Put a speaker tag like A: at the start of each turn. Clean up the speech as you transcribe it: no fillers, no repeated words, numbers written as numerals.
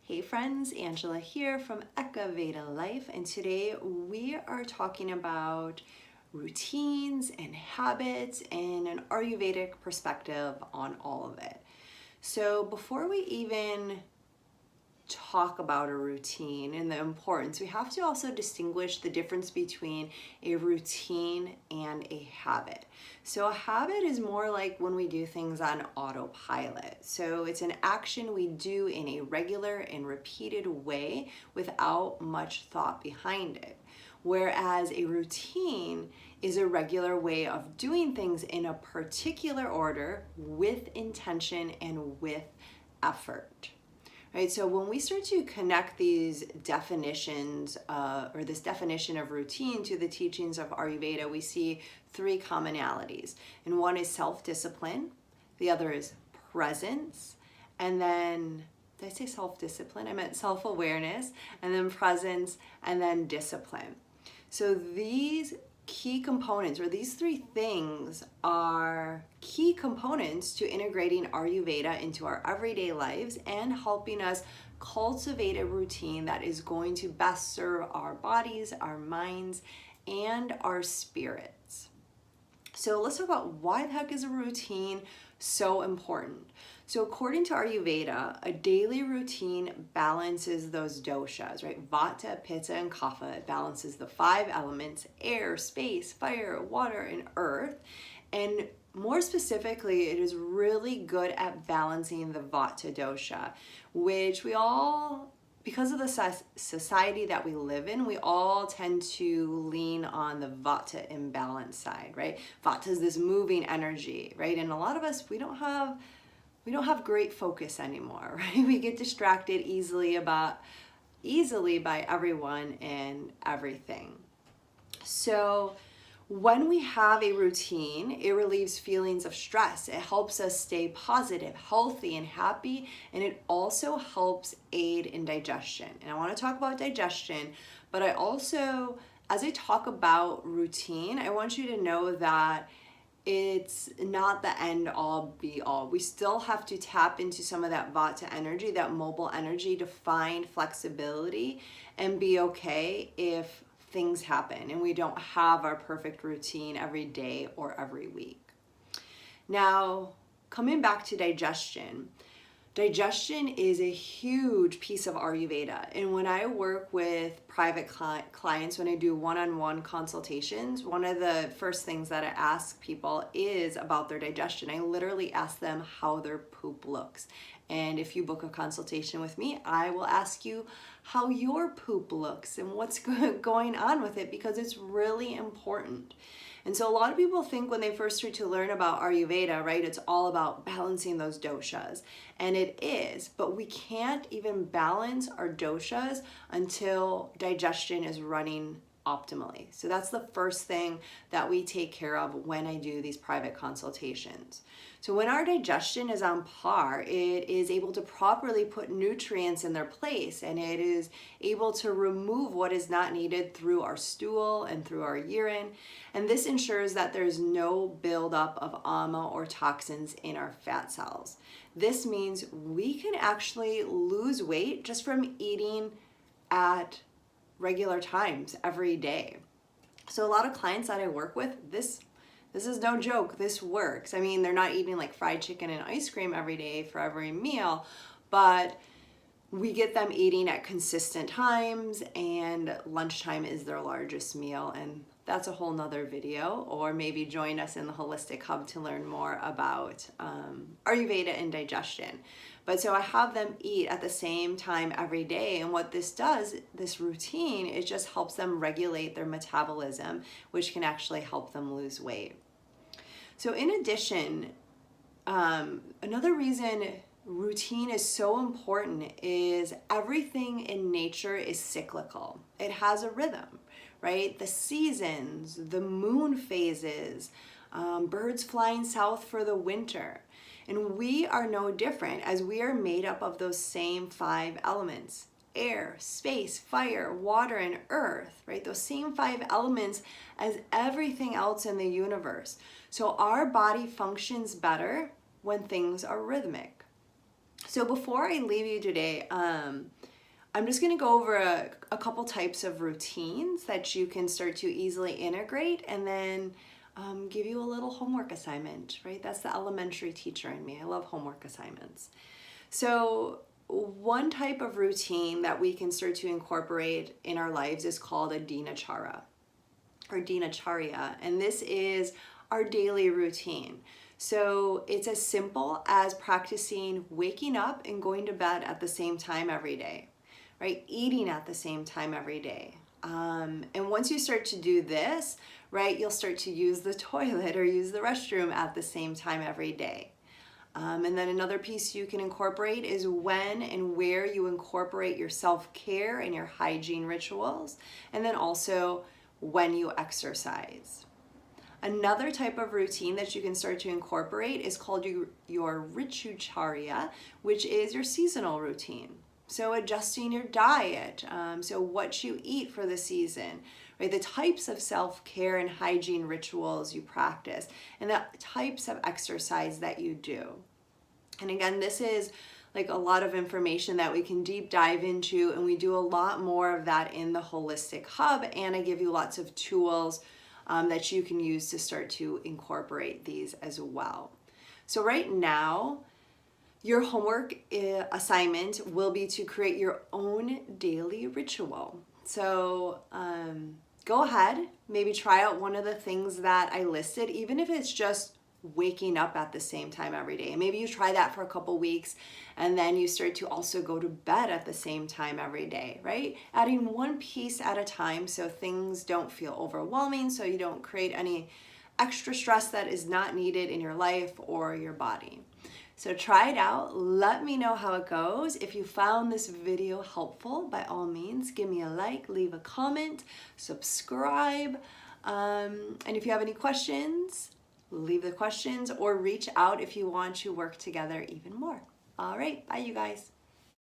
A: Hey friends, Angela here from Ayurveda Life, and today we are talking about routines and habits and an Ayurvedic perspective on all of it. So before we even talk about a routine and the importance, we have to also distinguish the difference between a routine and a habit. So a habit is more like when we do things on autopilot. So it's an action we do in a regular and repeated way without much thought behind it. Whereas a routine is a regular way of doing things in a particular order with intention and with effort. Right, so when we start to connect these definitions or this definition of routine to the teachings of Ayurveda, we see three commonalities. And one is self-discipline, the other is presence, and then, did I say self-discipline? I meant self-awareness, and then presence, and then discipline. So these key components, or these three things, are key components to integrating Ayurveda into our everyday lives and helping us cultivate a routine that is going to best serve our bodies, our minds, and our spirits. So let's talk about why the heck is a routine so important. So according to Ayurveda, a daily routine balances those doshas, right? Vata, Pitta, and Kapha. It balances the five elements: air, space, fire, water, and earth. And more specifically, it is really good at balancing the Vata dosha, which we all, because of the society that we live in, we all tend to lean on the Vata imbalance side, right? Vata is this moving energy, right? And a lot of us, we don't have great focus anymore, right? We get distracted easily by everyone and everything. So when we have a routine, it relieves feelings of stress. It helps us stay positive, healthy, and happy, and it also helps aid in digestion. And I want to talk about digestion, but I also, as I talk about routine, I want you to know that it's not the end all be all. We still have to tap into some of that Vata energy, that mobile energy, to find flexibility and be okay if things happen and we don't have our perfect routine every day or every week. Now, coming back to digestion. Digestion is a huge piece of Ayurveda. And when I work with private clients, when I do one-on-one consultations, one of the first things that I ask people is about their digestion. I literally ask them how their poop looks. And if you book a consultation with me, I will ask you how your poop looks and what's going on with it, because it's really important. And so a lot of people think when they first start to learn about Ayurveda, right, it's all about balancing those doshas. And it is, but we can't even balance our doshas until digestion is running optimally. So that's the first thing that we take care of when I do these private consultations. So when our digestion is on par, it is able to properly put nutrients in their place, and it is able to remove what is not needed through our stool and through our urine. And this ensures that there's no buildup of ama or toxins in our fat cells. This means we can actually lose weight just from eating at regular times every day. So a lot of clients that I work with, this is no joke, this works. I mean, they're not eating like fried chicken and ice cream every day for every meal, but we get them eating at consistent times, and lunchtime is their largest meal. And that's a whole nother video, or maybe join us in the Holistic Hub to learn more about Ayurveda and digestion. But so I have them eat at the same time every day, and what this does, this routine, it just helps them regulate their metabolism, which can actually help them lose weight. So in addition, another reason routine is so important is everything in nature is cyclical. It has a rhythm, right? The seasons, the moon phases, birds flying south for the winter. And we are no different, as we are made up of those same five elements: air, space, fire, water, and earth, right? Those same five elements as everything else in the universe. So our body functions better when things are rhythmic. So before I leave you today, I'm just going to go over a couple types of routines that you can start to easily integrate, and then give you a little homework assignment, right? That's the elementary teacher in me. I love homework assignments. So one type of routine that we can start to incorporate in our lives is called a dinacharya or dinacharya, and this is our daily routine. So it's as simple as practicing waking up and going to bed at the same time every day, right? Eating at the same time every day. And once you start to do this, right, you'll start to use the toilet or use the restroom at the same time every day. And then another piece you can incorporate is when and where you incorporate your self-care and your hygiene rituals, and then also when you exercise. Another type of routine that you can start to incorporate is called your ritucharya, which is your seasonal routine. So adjusting your diet, so what you eat for the season, right? The types of self-care and hygiene rituals you practice, and the types of exercise that you do. And again, this is like a lot of information that we can deep dive into, and we do a lot more of that in the Holistic Hub, and I give you lots of tools that you can use to start to incorporate these as well. So right now, your homework assignment will be to create your own daily ritual. So go ahead, maybe try out one of the things that I listed, even if it's just waking up at the same time every day. And maybe you try that for a couple weeks, and then you start to also go to bed at the same time every day, right? Adding one piece at a time so things don't feel overwhelming, so you don't create any extra stress that is not needed in your life or your body. So try it out. Let me know how it goes. If you found this video helpful, by all means, give me a like, leave a comment, subscribe. And if you have any questions, leave the questions or reach out if you want to work together even more. All right, bye you guys.